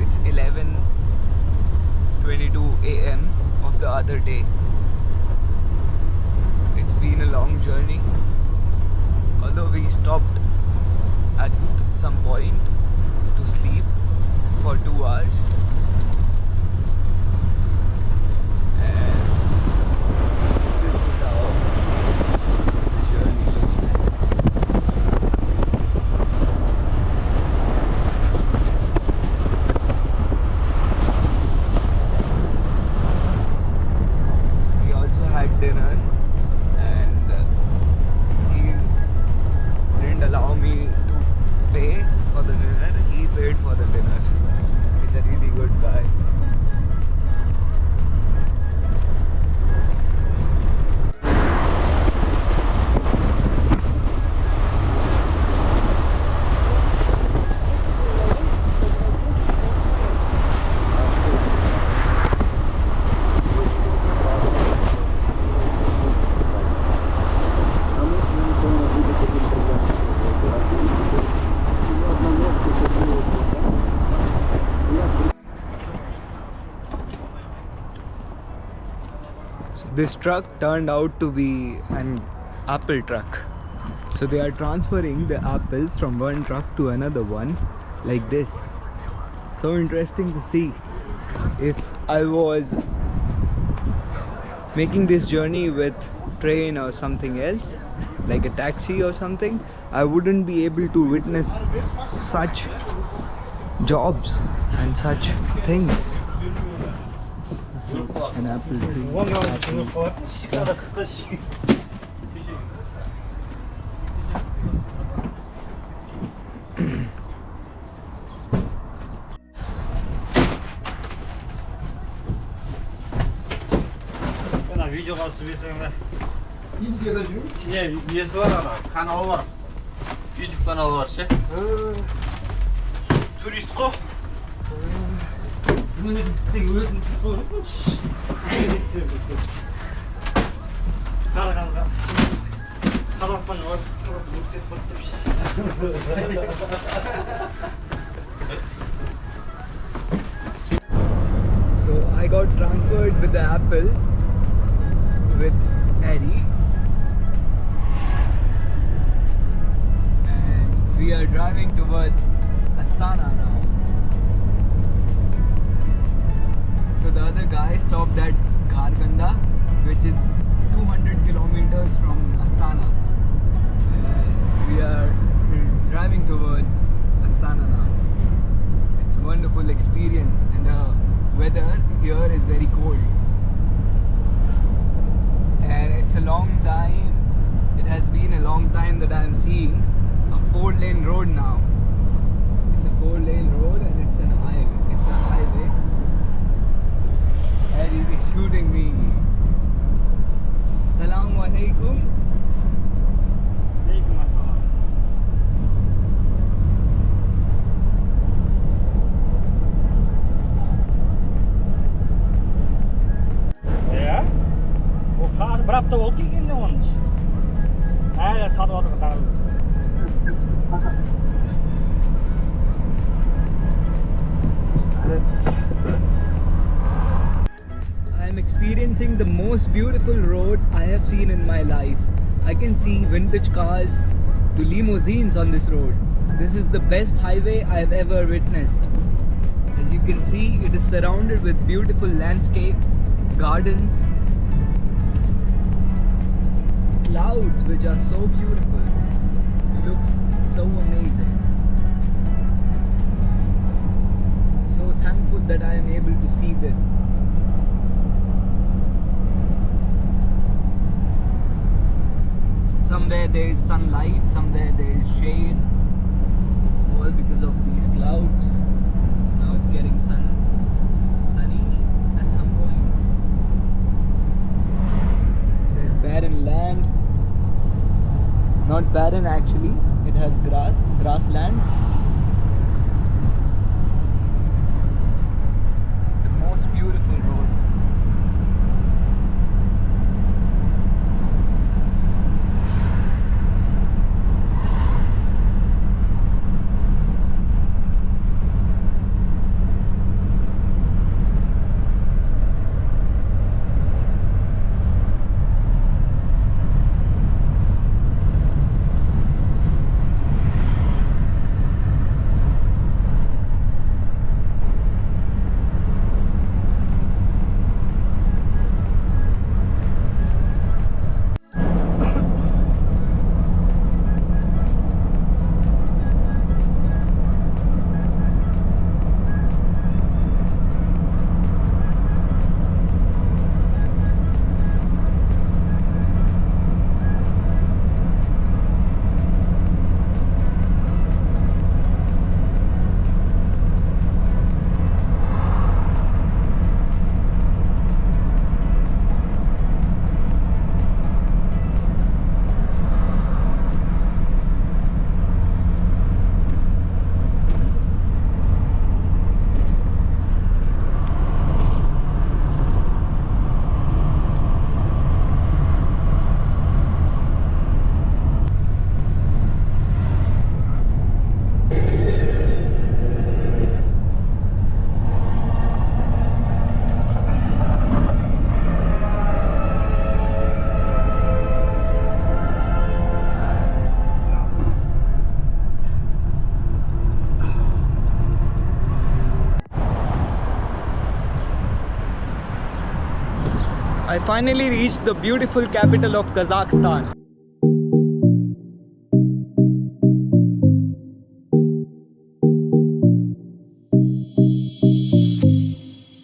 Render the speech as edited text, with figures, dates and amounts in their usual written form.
it's 11:22 a.m. of the other day. It's been a long journey. Although we stopped at some point to sleep for 2 hours. And this is how the journey looks like. We also had dinner, and he didn't allow me to pay for the dinner. He paid for the dinner. He's a really good guy. This truck turned out to be an apple truck. So they are transferring the apples from one truck to another one like this. So interesting to see. If I was making this journey with train or something else, like a taxi or something, I wouldn't be able to witness such jobs and such things. An apple tree. видеоға түсіп етіңді. Индияда жүрмін? Не, несі бар ана, каналы бар. YouTube каналы бар ше. Турист қой. Өзін түсіп қойып. Қазақстанға барып жұмыс істеп қойып. So I got transferred with the apples with Eddie, and we are driving towards Astana now. So the other guy stopped at Garganda, which is 200 kilometers from Astana, and we are driving towards Astana now. It's a wonderful experience, and the weather here is very cold, and it's a long time, it has been a long time that I am seeing a 4-lane road now. It's a 4-lane road and it's a highway. And he is shooting me. Assalamu alaikum. Alaikum assalam. Yeah? Қазір бір апта болды келгенде оның әлі сатып отырған тағымыз. I am experiencing the most beautiful road I have seen in my life. I can see vintage cars to limousines on this road. This is the best highway I have ever witnessed. As you can see, it is surrounded with beautiful landscapes, gardens, clouds which are so beautiful. It looks so amazing. So thankful that I am able to see this. Somewhere there is sunlight, somewhere there is shade, all because of these clouds. Now it's getting sunny at some points. There's barren land. Not barren actually, it has grasslands. The most beautiful road. I finally reached the beautiful capital of Kazakhstan.